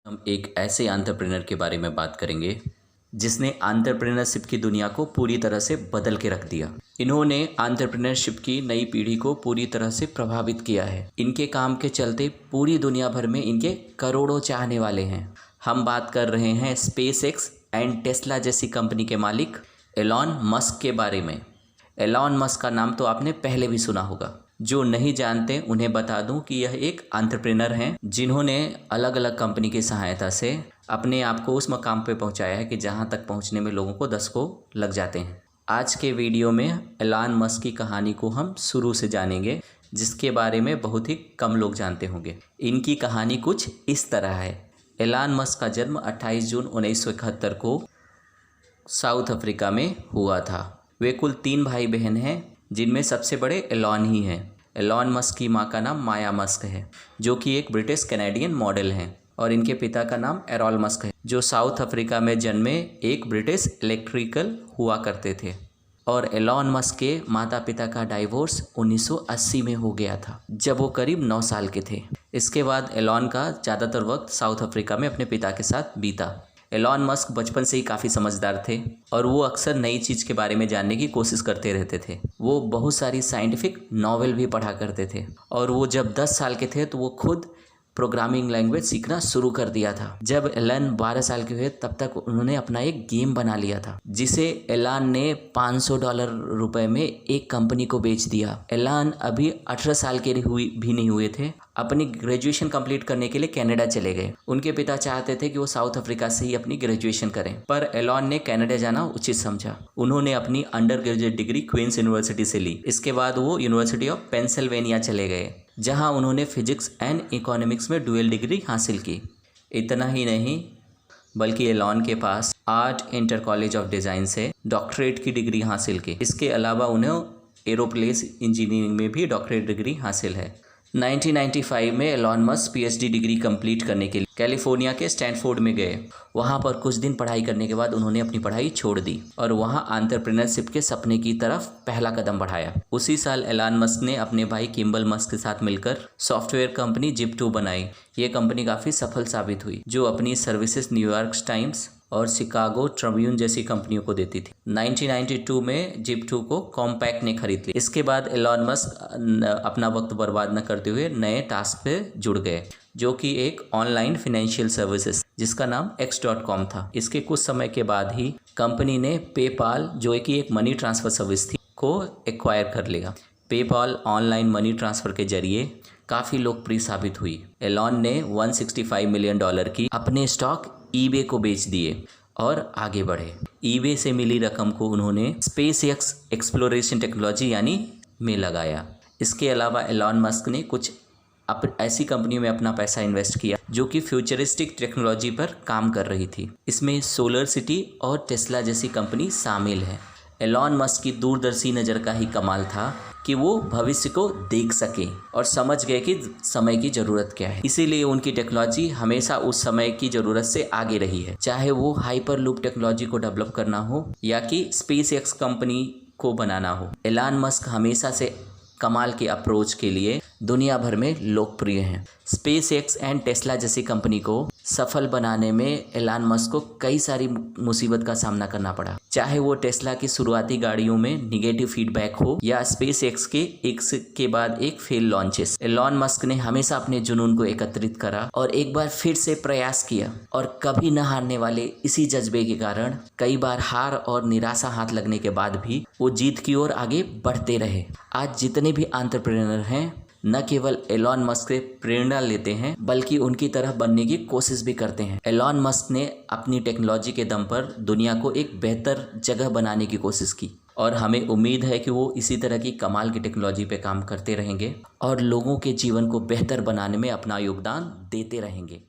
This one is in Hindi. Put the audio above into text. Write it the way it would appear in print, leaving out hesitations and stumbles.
हम एक ऐसे एंटरप्रेन्योर के बारे में बात करेंगे जिसने एंटरप्रेन्योरशिप की दुनिया को पूरी तरह से बदल के रख दिया। इन्होंने एंटरप्रेन्योरशिप की नई पीढ़ी को पूरी तरह से प्रभावित किया है। इनके काम के चलते पूरी दुनिया भर में इनके करोड़ों चाहने वाले हैं। हम बात कर रहे हैं स्पेसएक्स एंड टेस्ला जैसी कंपनी के मालिक एलॉन मस्क के बारे में। एलॉन मस्क का नाम तो आपने पहले भी सुना होगा। जो नहीं जानते उन्हें बता दूं कि यह एक एंटरप्रेन्योर हैं जिन्होंने अलग अलग कंपनी की सहायता से अपने आप को उस मकाम पे पहुंचाया है कि जहां तक पहुंचने में लोगों को 10 को लग जाते हैं। आज के वीडियो में एलॉन मस्क की कहानी को हम शुरू से जानेंगे, जिसके बारे में बहुत ही कम लोग जानते होंगे। इनकी कहानी कुछ इस तरह है। एलॉन मस्क का जन्म 28 जून 1971 को साउथ अफ्रीका में हुआ था। वे कुल 3 भाई बहन हैं, जिनमें सबसे बड़े एलॉन ही हैं। एलॉन मस्क की मां का नाम माया मस्क है, जो कि एक ब्रिटिश कैनेडियन मॉडल हैं, और इनके पिता का नाम एरोल मस्क है, जो साउथ अफ्रीका में जन्मे एक ब्रिटिश इलेक्ट्रिकल हुआ करते थे। और एलॉन मस्क के माता पिता का डाइवोर्स 1980 में हो गया था, जब वो करीब 9 साल के थे। इसके बाद एलॉन का ज़्यादातर वक्त साउथ अफ्रीका में अपने पिता के साथ बीता। एलॉन मस्क बचपन से ही काफ़ी समझदार थे और वो अक्सर नई चीज़ के बारे में जानने की कोशिश करते रहते थे। वो बहुत सारी साइंटिफिक नॉवेल भी पढ़ा करते थे, और वो जब 10 साल के थे तो वो खुद प्रोग्रामिंग लैंग्वेज सीखना शुरू कर दिया था। जब एलन 12 साल के हुए तब तक उन्होंने अपना एक गेम बना लिया था, जिसे एलन ने $500 में एक कंपनी को बेच दिया। एलन अभी 18 साल के भी नहीं हुए थे। अपनी ग्रेजुएशन कंप्लीट करने के लिए कनाडा चले गए। उनके पिता चाहते थे कि वो साउथ अफ्रीका से ही अपनी ग्रेजुएशन करें, पर एलन ने कनाडा जाना उचित समझा। उन्होंने अपनी undergraduate degree Queen's University से ली। इसके बाद वो यूनिवर्सिटी ऑफ पेंसिल्वेनिया चले गए, जहां उन्होंने फिजिक्स एंड इकोनॉमिक्स में डुअल डिग्री हासिल की। इतना ही नहीं, बल्कि एलॉन के पास art inter college of design से डॉक्टरेट की डिग्री हासिल की। इसके अलावा उन्हें एरोस्पेस इंजीनियरिंग में भी डॉक्टरेट डिग्री हासिल है। 1995 में Elon Musk PhD degree complete करने के लिए कैलिफोर्निया के स्टैनफोर्ड में गए। वहां पर कुछ दिन पढ़ाई करने के बाद उन्होंने अपनी पढ़ाई छोड़ दी और वहां एंटरप्रेन्योरशिप के सपने की तरफ पहला कदम बढ़ाया। उसी साल एलॉन मस्क ने अपने भाई किम्बल मस्क के साथ मिलकर सॉफ्टवेयर कंपनी जिप2 बनाई। ये कंपनी काफ़ी सफल साबित हुई, जो अपनी सर्विसेज न्यूयॉर्क टाइम्स और शिकागो ट्रिब्यून जैसी कंपनियों को देती थी। 1992 में जिप2 को कॉम्पैक्ट ने खरीद लिया। इसके बाद एलॉन मस्क अपना वक्त बर्बाद न करते हुए नए टास्क पे जुड़ गए, जो कि एक ऑनलाइन फाइनेंशियल सर्विसेज जिसका नाम x.com था। इसके कुछ समय के बाद ही कंपनी ने पेपाल, जो कि एक मनी ट्रांसफ़र सर्विस थी, को एक्वायर कर लिया। पेपाल ऑनलाइन मनी ट्रांसफ़र के जरिए काफ़ी लोकप्रिय साबित हुई। एलॉन ने $165 मिलियन की अपने स्टॉक ईबे को बेच दिए और आगे बढ़े। ईबे से मिली रकम को उन्होंने स्पेसएक्स एक्सप्लोरेशन टेक्नोलॉजी यानी में लगाया। इसके अलावा एलॉन मस्क ने कुछ ऐसी कंपनियों में अपना पैसा इन्वेस्ट किया जो कि फ्यूचरिस्टिक टेक्नोलॉजी पर काम कर रही थी। इसमें सोलर सिटी और टेस्ला जैसी कंपनी शामिल है। एलॉन मस्क की दूरदर्शी नज़र का ही कमाल था कि वो भविष्य को देख सके और समझ गए कि समय की ज़रूरत क्या है। इसीलिए उनकी टेक्नोलॉजी हमेशा उस समय की ज़रूरत से आगे रही है, चाहे वो हाइपर लूप टेक्नोलॉजी को डेवलप करना हो या कि स्पेसएक्स कंपनी को बनाना हो। एलॉन मस्क हमेशा से कमाल के अप्रोच के लिए दुनिया भर में लोकप्रिय हैं। स्पेसएक्स एंड टेस्ला जैसी कंपनी को सफल बनाने में एलॉन मस्क को कई सारी मुसीबत का सामना करना पड़ा, चाहे वो टेस्ला की शुरुआती गाड़ियों में निगेटिव फीडबैक हो या स्पेसएक्स के एक के बाद एक फेल लॉन्चेस। एलॉन मस्क ने हमेशा अपने जुनून को एकत्रित करा और एक बार फिर से प्रयास किया, और कभी न हारने वाले इसी जज्बे के कारण कई बार हार और निराशा हाथ लगने के बाद भी वो जीत की ओर आगे बढ़ते रहे। आज जितने भी एंटरप्रेन्योर हैं, न केवल एलॉन मस्क से प्रेरणा लेते हैं, बल्कि उनकी तरह बनने की कोशिश भी करते हैं। एलॉन मस्क ने अपनी टेक्नोलॉजी के दम पर दुनिया को एक बेहतर जगह बनाने की कोशिश की, और हमें उम्मीद है कि वो इसी तरह की कमाल की टेक्नोलॉजी पे काम करते रहेंगे और लोगों के जीवन को बेहतर बनाने में अपना योगदान देते रहेंगे।